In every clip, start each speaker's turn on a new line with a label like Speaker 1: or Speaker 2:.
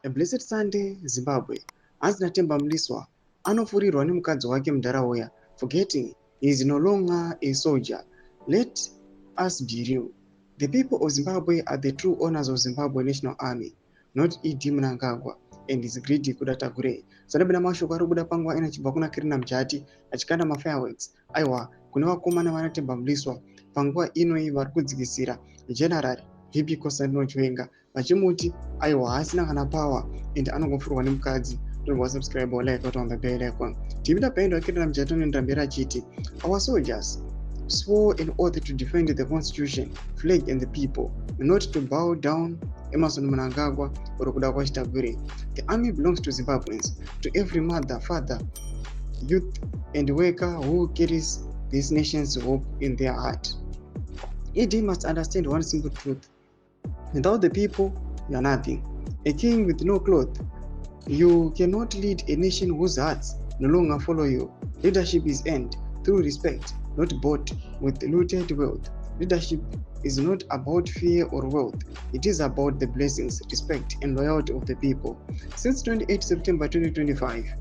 Speaker 1: A blessed Sunday, Zimbabwe. As Natemba Mliswa, anofurirwa nemukadzi wake muntaraunda, forgetting he is no longer a soldier. Let us be real. The people of Zimbabwe are the true owners of Zimbabwe National Army, not E.D. Mnangagwa and his greedy Kudatagure. Sadabina mashoko arikubuda panguva ina chibva kuna Kirina Mujati achikanda mafireworks. Aiwa, kune vakomana vanatemba Mliswa panguva inoi vari kudzikisira General VP Kosano Chwenga vachimuti aiwa haasina kana power and anongofurwa nemukadzi. Don't subscribe or like on the bell icon. Tibida pendo Kirina Mujati anoenda mberi achiti, our soldiers swore an oath to defend the constitution, flag and the people, not to bow down Emerson Mnangagwa or kuda kwachitagure. The army belongs to Zimbabweans, to every mother, father, youth and worker who carries this nation's hope in their heart. ED must understand one simple truth: without the people, you are nothing. A king with no cloth. You cannot lead a nation whose hearts no longer follow you. Leadership is earned through respect, not bought with looted wealth. Leadership is not about fear or wealth. It is about the blessings, respect, and loyalty of the people. Since 28 September 2025,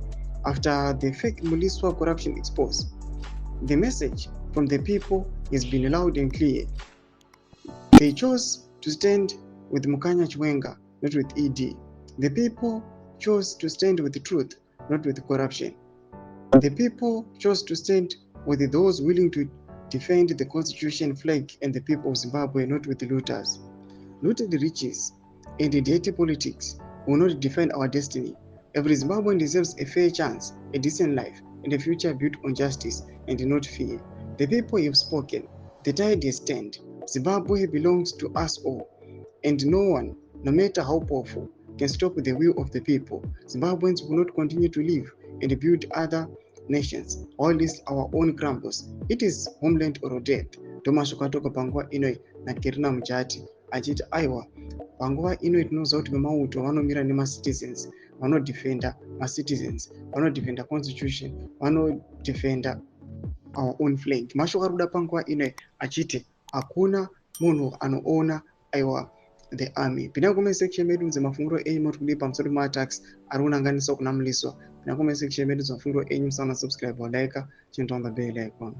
Speaker 1: after the fake Muliswa corruption exposed, the message from the people has been loud and clear. They chose to stand with Mukanya Chwenga, not with ED. The people chose to stand with the truth, not with corruption. The people chose to stand with those willing to defend the constitution, flag, and the people of Zimbabwe, not with the looters. Looted riches and the dirty politics will not define our destiny. Every Zimbabwean deserves a fair chance, a decent life, and a future built on justice and not fear. The people have spoken. The tide has turned. Zimbabwe belongs to us all, and no one, no matter how powerful, can stop the will of the people. Zimbabweans will not continue to live and build other nations, or at least our own crumbles. It is homeland or death. Tomashoko atoka panguva inoi naKirina Mujati achiti aiwa, panguva inoi tinoziva kuti vemauto vanomira nemacitizens, vanodefenda macitizens, vanodefenda constitution, vanodefenda our own flag. Mashoko arikuda panguva inoi achiti hakuna munhu anoona aiwa the army. Pinda comment section medu nzemafunguro enyu murikudipa pamusoro pematax ari kunanganiswa kuna Muliswa. Pinda comment section medu nzemafunguro enyu musana subscribe or like, chintu on the bell icon.